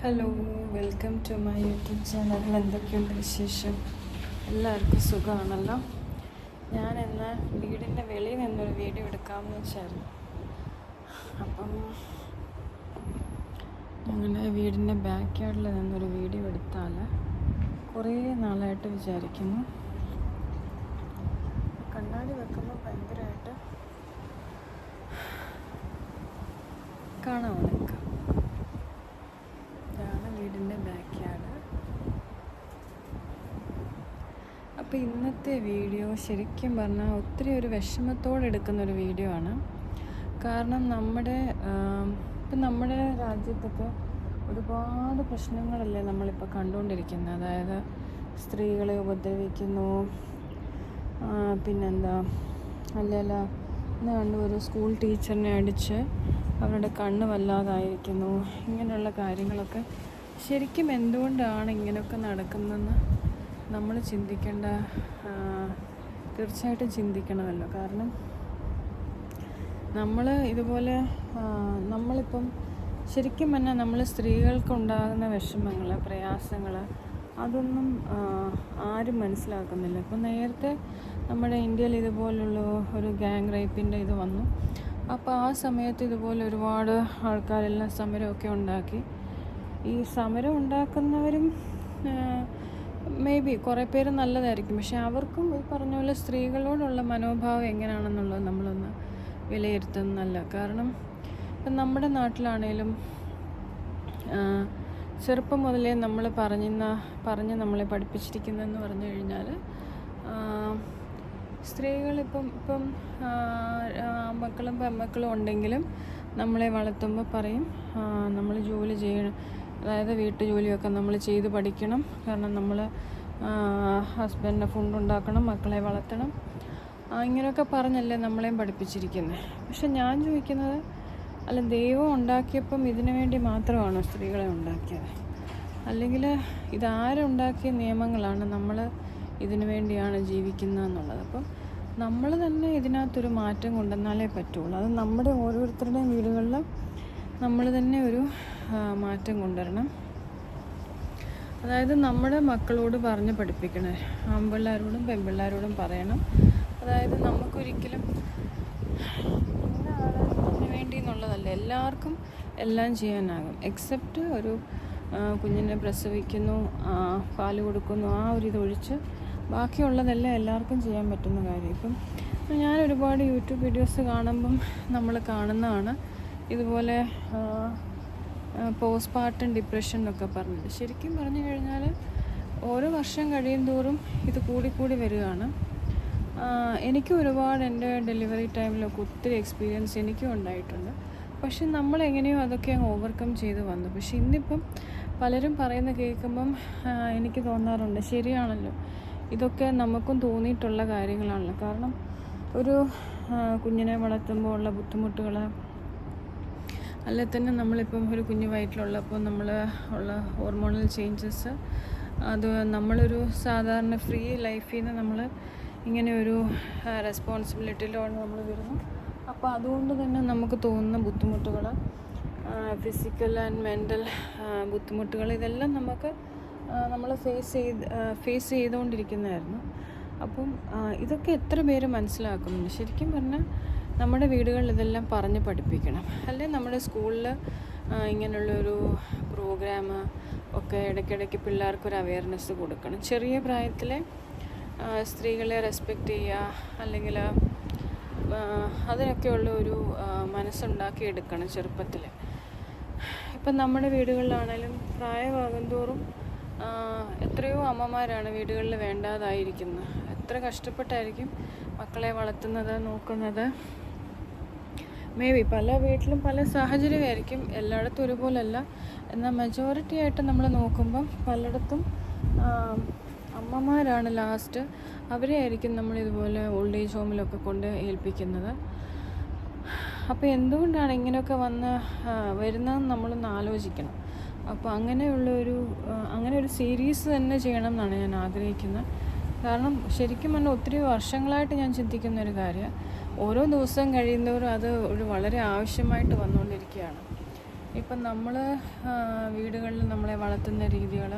Hello, welcome to my YouTube channel. എന്തൊക്കെയുണ്ട് വിശേഷം? എല്ലാവർക്കും സുഖമാണല്ലോ. ഞാനിന്ന് വീടിൻ്റെ വെളിയിൽ നിന്നൊരു വീഡിയോ എടുക്കാമെന്ന് വെച്ചായിരുന്നു. അപ്പം അങ്ങനെ വീടിൻ്റെ ബാക്ക് യാർഡിൽ നിന്നൊരു വീഡിയോ എടുത്താൽ കുറേ നാളായിട്ട് വിചാരിക്കുന്നു. കണ്ണാടി വെക്കുമ്പോൾ ഭയങ്കരമായിട്ട് കാണാമോ നിങ്ങൾക്ക്? ഇതാണ് വീടിൻ്റെ ബാക്ക് യാർഡ്. അപ്പോൾ ഇന്നത്തെ വീഡിയോ ശരിക്കും പറഞ്ഞാൽ ഒത്തിരി ഒരു വിഷമത്തോടെ എടുക്കുന്നൊരു വീഡിയോ ആണ്. കാരണം ഇപ്പം നമ്മുടെ രാജ്യത്തൊക്കെ ഒരുപാട് പ്രശ്നങ്ങളല്ലേ നമ്മളിപ്പോൾ കണ്ടുകൊണ്ടിരിക്കുന്നത്. അതായത് സ്ത്രീകളെ ഉപദ്രവിക്കുന്നു, പിന്നെന്താ അല്ലല്ല ഇന്ന് കണ്ടു ഒരു സ്കൂൾ ടീച്ചറിനെ അടിച്ച് അവരുടെ കണ്ണ് വല്ലാതായിരിക്കുന്നു. ഇങ്ങനെയുള്ള കാര്യങ്ങളൊക്കെ ശരിക്കും എന്തുകൊണ്ടാണ് ഇങ്ങനെയൊക്കെ നടക്കുന്നതെന്ന് നമ്മൾ തീർച്ചയായിട്ടും ചിന്തിക്കണമല്ലോ. കാരണം നമ്മൾ ഇതുപോലെ നമ്മളിപ്പം ശരിക്കും പറഞ്ഞാൽ നമ്മൾ സ്ത്രീകൾക്കുണ്ടാകുന്ന വിഷമങ്ങൾ, പ്രയാസങ്ങൾ അതൊന്നും ആരും മനസ്സിലാക്കുന്നില്ല. ഇപ്പം നേരത്തെ നമ്മുടെ ഇന്ത്യയിൽ ഇതുപോലുള്ള ഒരു ഗ്യാങ് റേപ്പിൻ്റെ ഇത് വന്നു. അപ്പോൾ ആ സമയത്ത് ഇതുപോലെ ഒരുപാട് ആൾക്കാരെല്ലാം സമരമൊക്കെ ഉണ്ടാക്കി. ഈ സമരം ഉണ്ടാക്കുന്നവരും മേ ബി കുറേ പേര് നല്ലതായിരിക്കും, പക്ഷെ അവർക്കും ഈ പറഞ്ഞ പോലെ സ്ത്രീകളോടുള്ള മനോഭാവം എങ്ങനെയാണെന്നുള്ളത് നമ്മളൊന്ന് വിലയിരുത്തുന്നല്ല. കാരണം ഇപ്പം നമ്മുടെ നാട്ടിലാണേലും ചെറുപ്പം മുതലേ നമ്മൾ പറഞ്ഞ് നമ്മളെ പഠിപ്പിച്ചിരിക്കുന്നതെന്ന് പറഞ്ഞു കഴിഞ്ഞാൽ സ്ത്രീകളിപ്പം മക്കളും പെൺമക്കളും ഉണ്ടെങ്കിലും നമ്മളെ വളർത്തുമ്പോൾ പറയും നമ്മൾ ജോലി ചെയ്യണം, അതായത് വീട്ടു ജോലിയൊക്കെ നമ്മൾ ചെയ്ത് പഠിക്കണം. കാരണം നമ്മൾ ഹസ്ബൻഡിന് ഫുഡ് ഉണ്ടാക്കണം, മക്കളെ വളർത്തണം, ഇങ്ങനെയൊക്കെ പറഞ്ഞല്ലേ നമ്മളെയും പഠിപ്പിച്ചിരിക്കുന്നത്. പക്ഷെ ഞാൻ ചോദിക്കുന്നത്, അല്ല, ദൈവം ഉണ്ടാക്കിയപ്പം ഇതിനു വേണ്ടി മാത്രമാണോ സ്ത്രീകളെ ഉണ്ടാക്കിയത്? അല്ലെങ്കിൽ ഇതാരുണ്ടാക്കിയ നിയമങ്ങളാണ്? നമ്മൾ ഇതിനു വേണ്ടിയാണ് ജീവിക്കുന്നതെന്നുള്ളത്. അപ്പം നമ്മൾ തന്നെ ഇതിനകത്തൊരു മാറ്റം കൊണ്ടുവന്നാലേ പറ്റുള്ളൂ. അത് നമ്മുടെ ഓരോരുത്തരുടെയും വീടുകളിൽ നമ്മൾ തന്നെ ഒരു മാറ്റം കൊണ്ടുവരണം. അതായത് നമ്മുടെ മക്കളോട് പറഞ്ഞ് പഠിപ്പിക്കണേ, ആൺപിള്ളേരോടും പെൺപിള്ളേരോടും പറയണം. അതായത് നമുക്കൊരിക്കലും ഇന്ന ആള് ഇതിന് വേണ്ടി എന്നുള്ളതല്ല, എല്ലാവർക്കും എല്ലാം ചെയ്യാനാകും. എക്സെപ്റ്റ് ഒരു കുഞ്ഞിനെ പ്രസവിക്കുന്നു, പാല് കൊടുക്കുന്നു, ആ ഒരു ഇതൊഴിച്ച് ബാക്കിയുള്ളതെല്ലാം എല്ലാവർക്കും ചെയ്യാൻ പറ്റുന്ന കാര്യം. ഇപ്പം ഞാൻ ഒരുപാട് യൂട്യൂബ് വീഡിയോസ് കാണുമ്പം നമ്മൾ കാണുന്നതാണ് ഇതുപോലെ പോസ്റ്റ്പാർട്ടം ഡിപ്രഷൻ എന്നൊക്കെ പറഞ്ഞത്. ശരിക്കും പറഞ്ഞു കഴിഞ്ഞാൽ ഓരോ വർഷം കഴിയും തോറും ഇത് കൂടിക്കൂടി വരികയാണ്. എനിക്കും ഒരുപാട് എൻ്റെ ഡെലിവറി ടൈമിലൊക്കെ ഒത്തിരി എക്സ്പീരിയൻസ് എനിക്കും ഉണ്ടായിട്ടുണ്ട്. പക്ഷെ നമ്മളെങ്ങനെയോ അതൊക്കെ അങ്ങ് ഓവർകം ചെയ്ത് വന്നു. പക്ഷെ ഇന്നിപ്പം പലരും പറയുന്ന കേൾക്കുമ്പം എനിക്ക് തോന്നാറുണ്ട്, ശരിയാണല്ലോ, ഇതൊക്കെ നമുക്കും തോന്നിയിട്ടുള്ള കാര്യങ്ങളാണല്ലോ. കാരണം ഒരു കുഞ്ഞിനെ വളർത്തുമ്പോൾ ഉള്ള ബുദ്ധിമുട്ടുകൾ, അല്ലെ തന്നെ നമ്മളിപ്പം ഒരു കുഞ്ഞ് വയറ്റിലുള്ളപ്പോൾ നമ്മൾ ഉള്ള ഹോർമോണൽ ചേഞ്ചസ്, അത് നമ്മളൊരു സാധാരണ ഫ്രീ ലൈഫിൽ നിന്ന് നമ്മൾ ഇങ്ങനെ ഒരു റെസ്പോൺസിബിലിറ്റിയിലാണ് നമ്മൾ വരുന്നു. അപ്പോൾ അതുകൊണ്ട് തന്നെ നമുക്ക് തോന്നുന്ന ബുദ്ധിമുട്ടുകൾ, ഫിസിക്കൽ ആൻഡ് മെൻ്റൽ ബുദ്ധിമുട്ടുകൾ, ഇതെല്ലാം നമ്മൾ ഫേസ് ചെയ്തുകൊണ്ടിരിക്കുന്നതായിരുന്നു. അപ്പം ഇതൊക്കെ എത്ര പേര് മനസ്സിലാക്കുന്നുണ്ട്? ശരിക്കും പറഞ്ഞാൽ നമ്മുടെ വീടുകളിൽ ഇതെല്ലാം പറഞ്ഞ് പഠിപ്പിക്കണം. അല്ലെങ്കിൽ നമ്മുടെ സ്കൂളിൽ ഇങ്ങനെയുള്ളൊരു പ്രോഗ്രാം ഒക്കെ ഇടയ്ക്കിടയ്ക്ക് പിള്ളേർക്കൊരു അവയർനെസ് കൊടുക്കണം. ചെറിയ പ്രായത്തിലെ സ്ത്രീകളെ റെസ്പെക്റ്റ് ചെയ്യുക, അല്ലെങ്കിൽ അതിനൊക്കെയുള്ള ഒരു മനസ്സുണ്ടാക്കി എടുക്കണം ചെറുപ്പത്തിൽ. ഇപ്പം നമ്മുടെ വീടുകളിലാണേലും പ്രായമാകും തോറും എത്രയോ അമ്മമാരാണ് വീടുകളിൽ വേണ്ടാതായിരിക്കുന്നത്. എത്ര കഷ്ടപ്പെട്ടായിരിക്കും മക്കളെ വളർത്തുന്നത്, നോക്കുന്നത്. മേ ബി പല വീട്ടിലും പല സാഹചര്യമായിരിക്കും, എല്ലായിടത്തും ഒരുപോലല്ല. എന്നാൽ മെജോറിറ്റി ആയിട്ട് നമ്മൾ നോക്കുമ്പം പലയിടത്തും അമ്മമാരാണ് ലാസ്റ്റ്. അവരെ ആയിരിക്കും നമ്മളിതുപോലെ ഓൾഡ് ഏജ് ഹോമിലൊക്കെ കൊണ്ട് ഏൽപ്പിക്കുന്നത്. അപ്പോൾ എന്തുകൊണ്ടാണ് ഇങ്ങനെയൊക്കെ വരുന്നതെന്ന് നമ്മളൊന്ന് ആലോചിക്കണം. അപ്പോൾ അങ്ങനെ ഒരു സീരീസ് തന്നെ ചെയ്യണം എന്നാണ് ഞാൻ ആഗ്രഹിക്കുന്നത്. കാരണം ശരിക്കും പറഞ്ഞാൽ ഒത്തിരി വർഷങ്ങളായിട്ട് ഞാൻ ചിന്തിക്കുന്ന ഒരു കാര്യം, ഓരോ ദിവസം കഴിയുന്നവരും അത് വളരെ ആവശ്യമായിട്ട് വന്നുകൊണ്ടിരിക്കുകയാണ്. ഇപ്പം നമ്മൾ വീടുകളിൽ നമ്മളെ വളർത്തുന്ന രീതികൾ,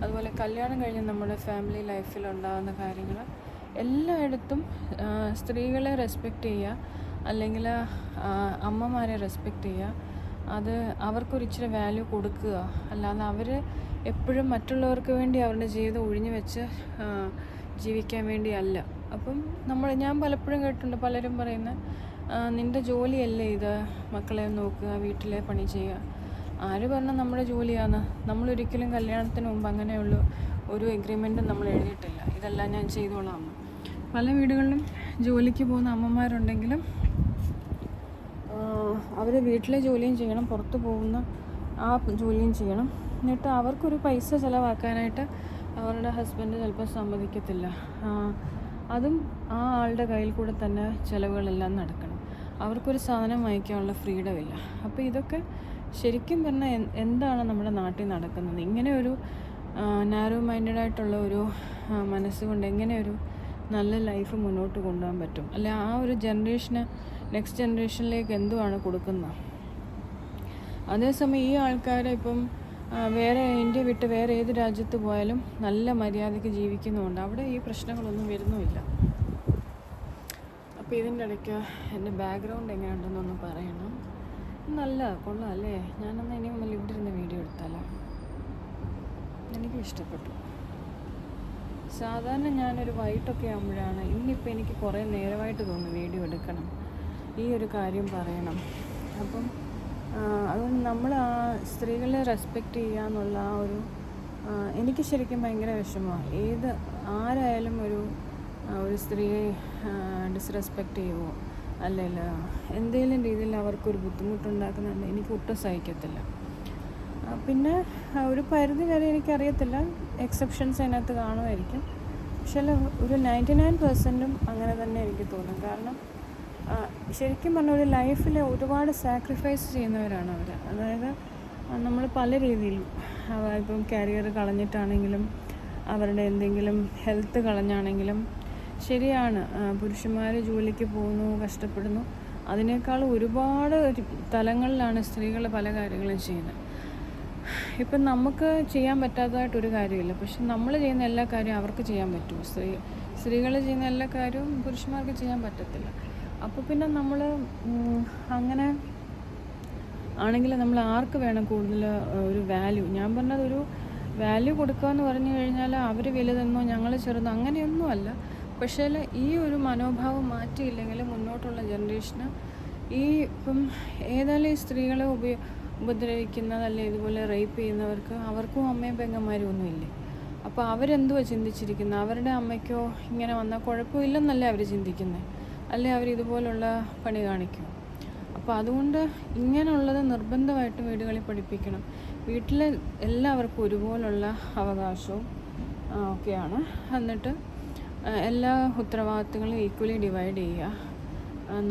അതുപോലെ കല്യാണം കഴിഞ്ഞ് നമ്മുടെ ഫാമിലി ലൈഫിലുണ്ടാകുന്ന കാര്യങ്ങൾ, എല്ലായിടത്തും സ്ത്രീകളെ റെസ്പെക്റ്റ് ചെയ്യുക, അല്ലെങ്കിൽ അമ്മമാരെ റെസ്പെക്റ്റ് ചെയ്യുക, അത് അവർക്കൊരു ഇച്ചിരി വാല്യൂ കൊടുക്കുക. അല്ലാതെ അവർ എപ്പോഴും മറ്റുള്ളവർക്ക് വേണ്ടി അവരുടെ ജീവിതം ഒഴിഞ്ഞു വെച്ച് ജീവിക്കാൻ വേണ്ടിയല്ല. അപ്പം ഞാൻ പലപ്പോഴും കേട്ടിട്ടുണ്ട് പലരും പറയുന്നത്, നിൻ്റെ ജോലിയല്ലേ ഇത്, മക്കളെ നോക്കുക, വീട്ടിലെ പണി ചെയ്യുക. ആര് പറഞ്ഞാൽ നമ്മുടെ ജോലിയാണ്? നമ്മളൊരിക്കലും കല്യാണത്തിന് മുമ്പ് അങ്ങനെയുള്ള ഒരു എഗ്രിമെൻറ്റും നമ്മൾ എഴുതിയിട്ടില്ല, ഇതെല്ലാം ഞാൻ ചെയ്തോളാം. പല വീടുകളിലും ജോലിക്ക് പോകുന്ന അമ്മമാരുണ്ടെങ്കിലും അവർ വീട്ടിലെ ജോലിയും ചെയ്യണം, പുറത്ത് പോകുന്ന ആ ജോലിയും ചെയ്യണം. എന്നിട്ട് അവർക്കൊരു പൈസ ചിലവാക്കാനായിട്ട് അവരുടെ ഹസ്ബൻഡ് ചിലപ്പോൾ സമ്മതിക്കത്തില്ല. അതും ആ ആളുടെ കയ്യിൽ കൂടെ തന്നെ ചിലവുകളെല്ലാം നടക്കണം. അവർക്കൊരു സാധനം വാങ്ങിക്കാനുള്ള ഫ്രീഡം ഇല്ല. അപ്പോൾ ഇതൊക്കെ ശരിക്കും പറഞ്ഞാൽ എന്താണ് നമ്മുടെ നാട്ടിൽ നടക്കുന്നത്? ഇങ്ങനെ ഒരു നാരോ മൈൻഡഡായിട്ടുള്ള ഒരു മനസ്സുകൊണ്ട് എങ്ങനെ ഒരു നല്ല ലൈഫ് മുന്നോട്ട് കൊണ്ടുപോകാൻ പറ്റും? അല്ല, ആ ഒരു നെക്സ്റ്റ് ജനറേഷനിലേക്ക് എന്തുവാണ് കൊടുക്കുന്നത്? അതേസമയം ഈ ആൾക്കാരെ ഇപ്പം ഇന്ത്യ വിട്ട് വേറെ ഏത് രാജ്യത്ത് പോയാലും നല്ല മര്യാദയ്ക്ക് ജീവിക്കുന്നുമുണ്ട്. അവിടെ ഈ പ്രശ്നങ്ങളൊന്നും വരുന്നുമില്ല. അപ്പോൾ ഇതിൻ്റെ ഇടയ്ക്ക് എൻ്റെ ബാക്ക്ഗ്രൗണ്ട് എങ്ങനെയുണ്ടെന്നൊന്ന് പറയണം. നല്ല കൊള്ളാം അല്ലേ? ഞാനന്ന് ഇനി മുതൽ ഇവിടെ ഇരുന്ന് വീഡിയോ എടുത്താലോ? എനിക്ക് ഇഷ്ടപ്പെട്ടു. സാധാരണ ഞാനൊരു വൈകിട്ടൊക്കെ ആകുമ്പോഴാണ്, ഇന്നിപ്പോൾ എനിക്ക് കുറേ നേരമായിട്ട് തോന്നുന്നു വീഡിയോ എടുക്കണം, ഈ ഒരു കാര്യം പറയണം. അപ്പം അതുകൊണ്ട് നമ്മൾ ആ സ്ത്രീകളെ റെസ്പെക്റ്റ് ചെയ്യുക എന്നുള്ള ആ ഒരു എനിക്ക് ശരിക്കും ഭയങ്കര വിഷമമാണ്. ആരായാലും ഒരു സ്ത്രീയെ ഡിസ്റെസ്പെക്റ്റ് ചെയ്യുമോ, അല്ലെങ്കിൽ എന്തെങ്കിലും രീതിയിൽ അവർക്കൊരു ബുദ്ധിമുട്ടുണ്ടാക്കുന്നുണ്ട്, എനിക്ക് ഒട്ടും സഹിക്കത്തില്ല. പിന്നെ ഒരു പരിധി വരെ എനിക്കറിയത്തില്ല, എക്സെപ്ഷൻസ് അതിനകത്ത് കാണുമായിരിക്കും. പക്ഷേ ഒരു 99% അങ്ങനെ തന്നെ എനിക്ക് തോന്നും. കാരണം ശരിക്കും പറഞ്ഞാൽ ഒരു ലൈഫിൽ ഒരുപാട് സാക്രിഫൈസ് ചെയ്യുന്നവരാണ് അവർ. അതായത് നമ്മൾ പല രീതിയിലും, ഇപ്പം കരിയർ കളഞ്ഞിട്ടാണെങ്കിലും അവരുടെ എന്തെങ്കിലും ഹെൽത്ത് കളഞ്ഞാണെങ്കിലും ശരിയാണ്, പുരുഷന്മാർ ജോലിക്ക് പോകുന്നു, കഷ്ടപ്പെടുന്നു. അതിനേക്കാൾ ഒരുപാട് തലങ്ങളിലാണ് സ്ത്രീകൾ പല കാര്യങ്ങളും ചെയ്യുന്നത്. ഇപ്പം നമുക്ക് ചെയ്യാൻ പറ്റാത്തതായിട്ടൊരു കാര്യമില്ല, പക്ഷെ നമ്മൾ ചെയ്യുന്ന എല്ലാ കാര്യവും അവർക്ക് ചെയ്യാൻ പറ്റുമോ? സ്ത്രീകൾ ചെയ്യുന്ന എല്ലാ കാര്യവും പുരുഷന്മാർക്ക് ചെയ്യാൻ പറ്റത്തില്ല. അപ്പോൾ പിന്നെ നമ്മൾ അങ്ങനെ ആണെങ്കിൽ നമ്മൾ ആർക്ക് വേണം കൂടുതൽ ഒരു വാല്യൂ? ഞാൻ പറഞ്ഞത് ഒരു വാല്യൂ കൊടുക്കുക എന്ന് പറഞ്ഞു കഴിഞ്ഞാൽ അവർ വലുതെന്നോ ഞങ്ങൾ ചെറുതോ അങ്ങനെയൊന്നുമല്ല. പക്ഷേ ഈ ഒരു മനോഭാവം മാറ്റിയില്ലെങ്കിൽ മുന്നോട്ടുള്ള ജനറേഷന് ഇപ്പം ഏതായാലും ഈ സ്ത്രീകളെ ഉപദ്രവിക്കുന്നതല്ലേ, ഇതുപോലെ റേപ്പ് ചെയ്യുന്നവർക്ക് അവർക്കും അമ്മയും പെങ്ങന്മാരും ഒന്നുമില്ലേ? അപ്പോൾ അവരെന്തുവാ ചിന്തിച്ചിരിക്കുന്നത്? അവരുടെ അമ്മയ്ക്കോ ഇങ്ങനെ വന്നാൽ കുഴപ്പമില്ലെന്നല്ലേ അവർ ചിന്തിക്കുന്നത്? അല്ലേ അവർ ഇതുപോലുള്ള പണി കാണിക്കും? അപ്പോൾ അതുകൊണ്ട് ഇങ്ങനെയുള്ളത് നിർബന്ധമായിട്ടും വീടുകളിൽ പഠിപ്പിക്കണം. വീട്ടിൽ എല്ലാവർക്കും ഒരുപോലുള്ള അവകാശവും ഒക്കെയാണ്. എന്നിട്ട് എല്ലാ ഉത്തരവാദിത്തങ്ങളും ഈക്വലി ഡിവൈഡ് ചെയ്യുക,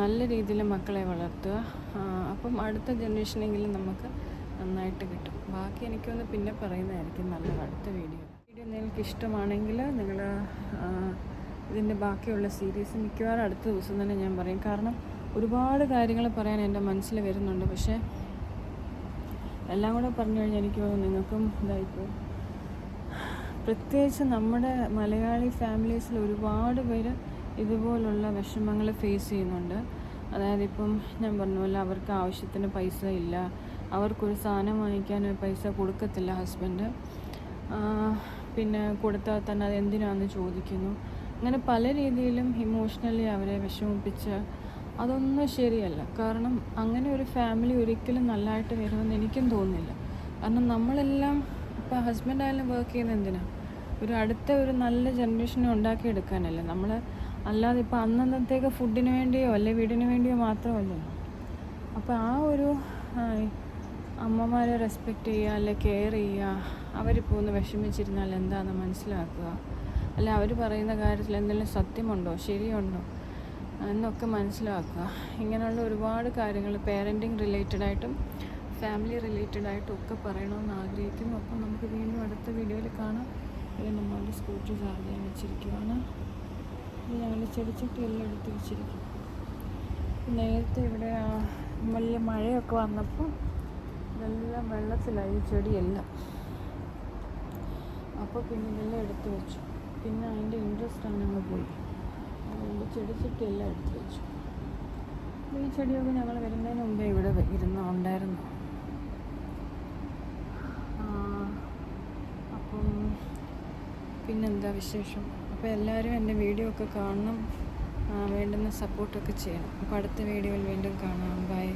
നല്ല രീതിയിൽ മക്കളെ വളർത്തുക. അപ്പം അടുത്ത ജനറേഷനെങ്കിലും നമുക്ക് നന്നായിട്ട് കിട്ടും. ബാക്കി എനിക്കൊന്ന് പിന്നെ പറയുന്നതായിരിക്കും നല്ലത് അടുത്ത വീഡിയോ. നിങ്ങൾക്ക് ഇഷ്ടമാണെങ്കിൽ നിങ്ങൾ ഇതിൻ്റെ ബാക്കിയുള്ള സീരീസ് മിക്കവാറും അടുത്ത ദിവസം തന്നെ ഞാൻ പറയും. കാരണം ഒരുപാട് കാര്യങ്ങൾ പറയാൻ എൻ്റെ മനസ്സിൽ വരുന്നുണ്ട്. പക്ഷേ എല്ലാം കൂടെ പറഞ്ഞു കഴിഞ്ഞാൽ എനിക്ക് നിങ്ങൾക്കും ഇതായിപ്പോൾ. പ്രത്യേകിച്ച് നമ്മുടെ മലയാളി ഫാമിലീസിൽ ഒരുപാട് പേര് ഇതുപോലുള്ള വിഷമങ്ങൾ ഫേസ് ചെയ്യുന്നുണ്ട്. അതായത് ഇപ്പം ഞാൻ പറഞ്ഞ പോലെ അവർക്ക് ആവശ്യത്തിന് പൈസ ഇല്ല, അവർക്കൊരു സാധനം വാങ്ങിക്കാൻ പൈസ കൊടുക്കത്തില്ല ഹസ്ബൻഡ്, പിന്നെ കൊടുത്താൽ തന്നെ അത് എന്തിനാണെന്ന് ചോദിക്കുന്നു. അങ്ങനെ പല രീതിയിലും ഇമോഷണലി അവരെ വിഷമിപ്പിച്ച്, അതൊന്നും ശരിയല്ല. കാരണം അങ്ങനെ ഒരു ഫാമിലി ഒരിക്കലും നല്ലതായിട്ട് വരുമെന്ന് എനിക്കും തോന്നുന്നില്ല. കാരണം നമ്മളെല്ലാം ഇപ്പോൾ ഹസ്ബൻഡായാലും വർക്ക് ചെയ്യുന്നത് എന്തിനാണ്? അടുത്ത ഒരു നല്ല ജനറേഷനെ ഉണ്ടാക്കിയെടുക്കാനല്ലേ. നമ്മൾ അല്ലാതെ ഇപ്പോൾ അന്നന്നത്തേക്ക് ഫുഡിന് വേണ്ടിയോ അല്ലെ വീടിന് വേണ്ടിയോ മാത്രമല്ലല്ലോ. അപ്പോൾ ആ ഒരു അമ്മമാരെ റെസ്പെക്റ്റ് ചെയ്യുക, അല്ലെ കെയർ ചെയ്യുക, അവരിപ്പോൾ ഒന്ന് വിഷമിച്ചിരുന്നാൽ എന്താണെന്ന് മനസ്സിലാക്കുക, അല്ല അവർ പറയുന്ന കാര്യത്തിൽ എന്തെങ്കിലും സത്യമുണ്ടോ ശരിയുണ്ടോ എന്നൊക്കെ മനസ്സിലാക്കുക. ഇങ്ങനെയുള്ള ഒരുപാട് കാര്യങ്ങൾ പേരൻറ്റിങ് റിലേറ്റഡായിട്ടും ഫാമിലി റിലേറ്റഡായിട്ടും ഒക്കെ പറയണമെന്ന് ആഗ്രഹിക്കുന്നു. അപ്പം നമുക്ക് വീണ്ടും അടുത്ത വീഡിയോയിൽ കാണാം. ഇത് നമ്മളുടെ സ്കൂട്ടർ ചാർജ് ചെയ്യാൻ വെച്ചിരിക്കുകയാണ്. ഇത് ഞങ്ങൾ ചെടിച്ചട്ടിയെല്ലാം എടുത്ത് വെച്ചിരിക്കും. നേരത്തെ ഇവിടെ വലിയ മഴയൊക്കെ വന്നപ്പോൾ ഇതെല്ലാം വെള്ളത്തിലായി ഈ ചെടിയെല്ലാം. അപ്പോൾ പിന്നെ ഇതെല്ലാം എടുത്ത് വെച്ചു. പിന്നെ അതിൻ്റെ ഇൻട്രസ്റ്റ് അങ്ങ് പോയി. അതുകൊണ്ട് ചെടിച്ചട്ടിയെല്ലാം എടുത്ത് വെച്ചു. ഈ ചെടിയൊക്കെ ഞങ്ങൾ വരുന്നതിന് മുമ്പേ ഇവിടെ ഉണ്ടായിരുന്നു. അപ്പം പിന്നെന്താ വിശേഷം? അപ്പോൾ എല്ലാവരും എൻ്റെ വീഡിയോ ഒക്കെ കാണണം, വേണ്ടുന്ന സപ്പോർട്ടൊക്കെ ചെയ്യണം. അപ്പോൾ അടുത്ത വീഡിയോയിൽ വീണ്ടും കാണാം. ബൈ.